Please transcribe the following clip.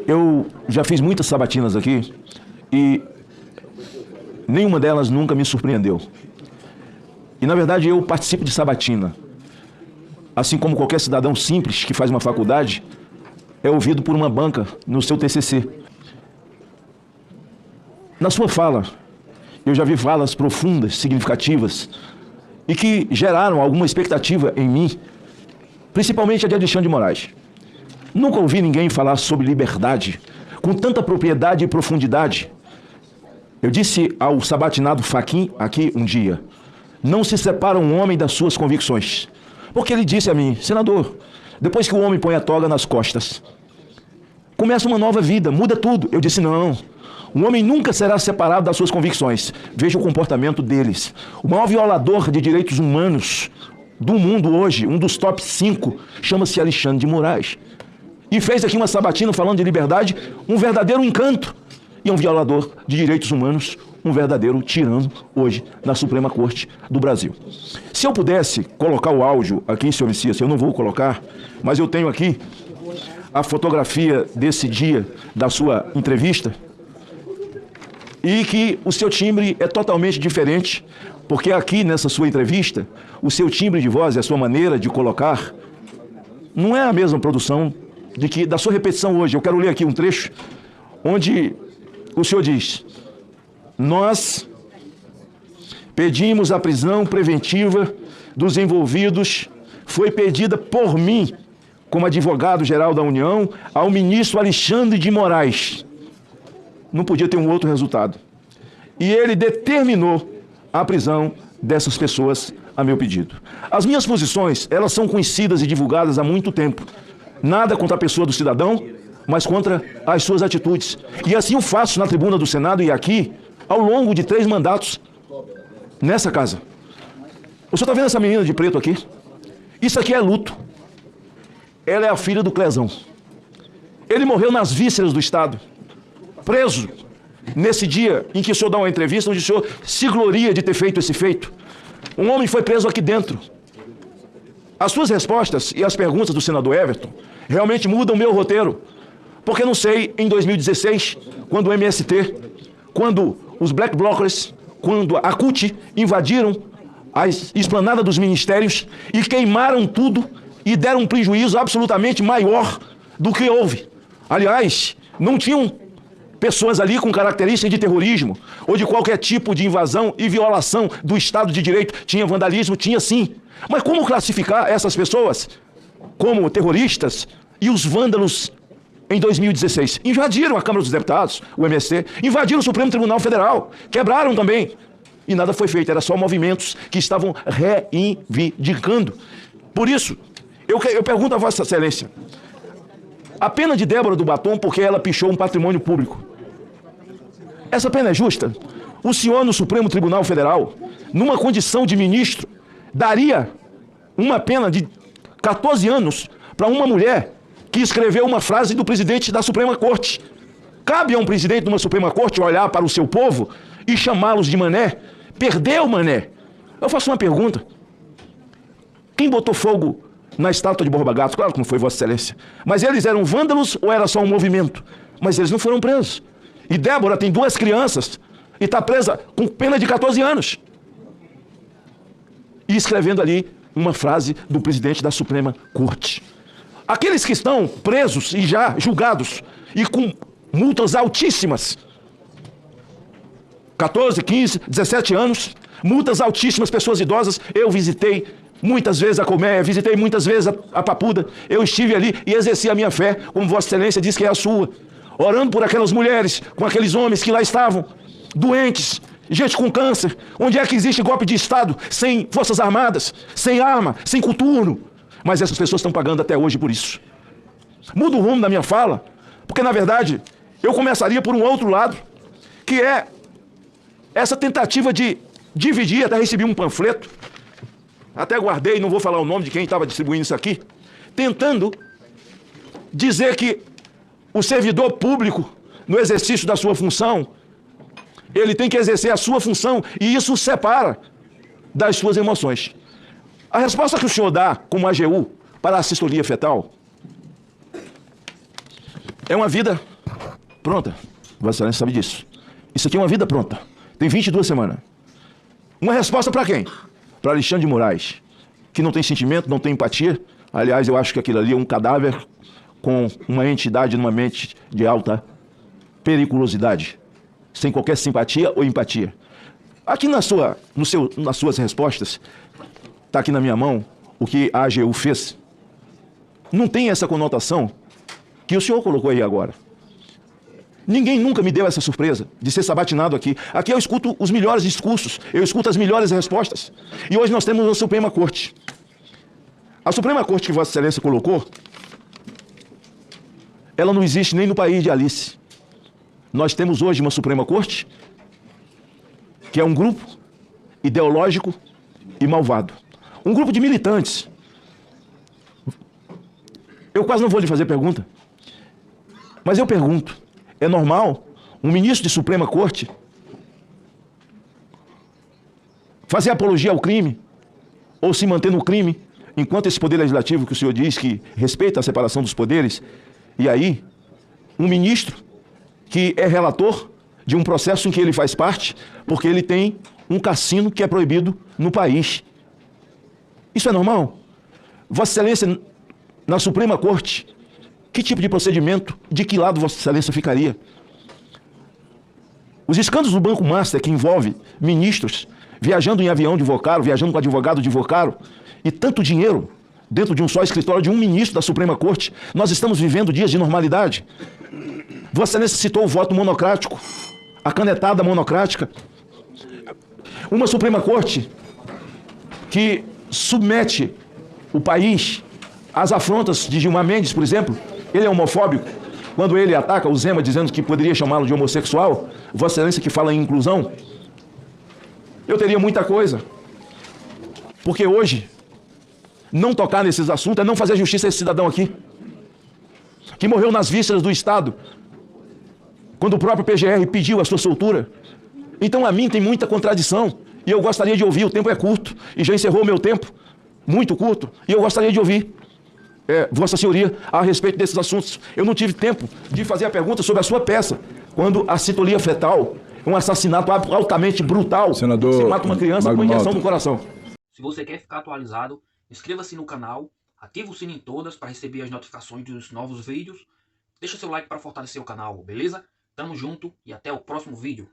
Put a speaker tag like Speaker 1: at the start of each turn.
Speaker 1: Eu já fiz muitas sabatinas aqui e nenhuma delas nunca me surpreendeu. E, na verdade, eu participo de sabatina. Assim como qualquer cidadão simples que faz uma faculdade, é ouvido por uma banca no seu TCC. Na sua fala, eu já vi falas profundas, significativas, e que geraram alguma expectativa em mim, principalmente a de Alexandre de Moraes. Nunca ouvi ninguém falar sobre liberdade com tanta propriedade e profundidade. Eu disse ao sabatinado Fachin aqui um dia: não se separa um homem das suas convicções. Porque ele disse a mim: senador, depois que o homem põe a toga nas costas, começa uma nova vida, muda tudo. Eu disse: não, um homem nunca será separado das suas convicções. Veja o comportamento deles. O maior violador de direitos humanos do mundo hoje, um dos top 5, chama-se Alexandre de Moraes. E fez aqui uma sabatina falando de liberdade, um verdadeiro encanto. E é um violador de direitos humanos, um verdadeiro tirano hoje na Suprema Corte do Brasil. Se eu pudesse colocar o áudio aqui, senhor Messias, eu não vou colocar, mas eu tenho aqui a fotografia desse dia da sua entrevista, e que o seu timbre é totalmente diferente, porque aqui nessa sua entrevista, o seu timbre de voz e a sua maneira de colocar não é a mesma produção da sua repetição hoje. Eu quero ler aqui um trecho onde o senhor diz: nós pedimos a prisão preventiva dos envolvidos, foi pedida por mim, como advogado-geral da União, ao ministro Alexandre de Moraes. Não podia ter um outro resultado. E ele determinou a prisão dessas pessoas a meu pedido. As minhas posições, elas são conhecidas e divulgadas há muito tempo. Nada contra a pessoa do cidadão, mas contra as suas atitudes. E assim eu faço na tribuna do Senado e aqui, ao longo de 3 mandatos, nessa casa. O senhor está vendo essa menina de preto aqui? Isso aqui é luto. Ela é a filha do Clezão. Ele morreu nas vísceras do Estado, preso, nesse dia em que o senhor dá uma entrevista, onde o senhor se gloria de ter feito esse feito. Um homem foi preso aqui dentro. As suas respostas e as perguntas do senador Everton realmente mudam o meu roteiro. Porque não sei, em 2016, quando o MST, quando os Black Blockers, quando a CUT invadiram a esplanada dos ministérios e queimaram tudo e deram um prejuízo absolutamente maior do que houve. Aliás, não tinham pessoas ali com características de terrorismo ou de qualquer tipo de invasão e violação do Estado de Direito. Tinha vandalismo, tinha sim. Mas como classificar essas pessoas como terroristas e os vândalos em 2016? Invadiram a Câmara dos Deputados, o MST, invadiram o Supremo Tribunal Federal, quebraram também. E nada foi feito, era só movimentos que estavam reivindicando. Por isso, eu pergunto a Vossa Excelência, a pena de Débora do Batom porque ela pichou um patrimônio público, essa pena é justa? O senhor no Supremo Tribunal Federal, numa condição de ministro, daria uma pena de 14 anos para uma mulher que escreveu uma frase do presidente da Suprema Corte? Cabe a um presidente de uma Suprema Corte olhar para o seu povo e chamá-los de mané? Perdeu, mané. Eu faço uma pergunta. Quem botou fogo na estátua de Borba Gato? Claro que não foi Vossa Excelência. Mas eles eram vândalos ou era só um movimento? Mas eles não foram presos. E Débora tem 2 crianças e está presa com pena de 14 anos. E escrevendo ali uma frase do presidente da Suprema Corte. Aqueles que estão presos e já julgados e com multas altíssimas, 14, 15, 17 anos, multas altíssimas, pessoas idosas. Eu visitei muitas vezes a colmeia, visitei muitas vezes a Papuda. Eu estive ali e exerci a minha fé, como Vossa Excelência diz que é a sua, orando por aquelas mulheres, com aqueles homens que lá estavam, doentes, gente com câncer. Onde é que existe golpe de Estado sem Forças Armadas, sem arma, sem coturno? Mas essas pessoas estão pagando até hoje por isso. Mudo o rumo da minha fala, porque na verdade eu começaria por um outro lado, que é essa tentativa de dividir. Até recebi um panfleto, até guardei, não vou falar o nome de quem estava distribuindo isso aqui, tentando dizer que o servidor público, no exercício da sua função, ele tem que exercer a sua função e isso o separa das suas emoções. A resposta que o senhor dá como AGU para a assistolia fetal É uma vida pronta. Vossa Excelência sabe disso. Isso aqui é uma vida pronta. Tem 22 semanas. Uma resposta para quem? Para Alexandre de Moraes, que não tem sentimento, não tem empatia. Aliás, eu acho que aquilo ali é um cadáver com uma entidade numa mente de alta periculosidade, sem qualquer simpatia ou empatia. Aqui nas suas respostas, está aqui na minha mão o que a AGU fez. Não tem essa conotação que o senhor colocou aí agora. Ninguém nunca me deu essa surpresa de ser sabatinado aqui. Aqui eu escuto os melhores discursos, eu escuto as melhores respostas. E hoje nós temos a Suprema Corte. A Suprema Corte que Vossa Excelência colocou, ela não existe nem no país de Alice. Nós temos hoje uma Suprema Corte que é um grupo ideológico e malvado. Um grupo de militantes. Eu quase não vou lhe fazer pergunta, mas eu pergunto. É normal um ministro de Suprema Corte fazer apologia ao crime ou se manter no crime, enquanto esse poder legislativo que o senhor diz que respeita a separação dos poderes, e aí um ministro que é relator de um processo em que ele faz parte, porque ele tem um cassino que é proibido no país. Isso é normal? Vossa Excelência, na Suprema Corte, que tipo de procedimento, de que lado Vossa Excelência ficaria? Os escândalos do Banco Master, que envolve ministros viajando em avião de Vocaro, viajando com advogado de Vocaro, e tanto dinheiro dentro de um só escritório de um ministro da Suprema Corte, nós estamos vivendo dias de normalidade. Vossa Excelência citou o voto monocrático, a canetada monocrática. Uma Suprema Corte que submete o país às afrontas de Gilmar Mendes, por exemplo. Ele é homofóbico. Quando ele ataca o Zema dizendo que poderia chamá-lo de homossexual, Vossa Excelência que fala em inclusão, eu teria muita coisa. Porque hoje, não tocar nesses assuntos é não fazer justiça a esse cidadão aqui, que morreu nas vísceras do Estado, quando o próprio PGR pediu a sua soltura. Então a mim tem muita contradição, e eu gostaria de ouvir, o tempo é curto, e já encerrou o meu tempo, muito curto, e eu gostaria de ouvir Vossa Senhoria a respeito desses assuntos. Eu não tive tempo de fazer a pergunta sobre a sua peça, quando a citolia fetal, um assassinato altamente brutal,
Speaker 2: Senador,
Speaker 1: você mata uma criança com injeção no coração.
Speaker 3: Se você quer ficar atualizado, inscreva-se no canal, ative o sininho em todas para receber as notificações dos novos vídeos. Deixa seu like para fortalecer o canal, beleza? Tamo junto e até o próximo vídeo.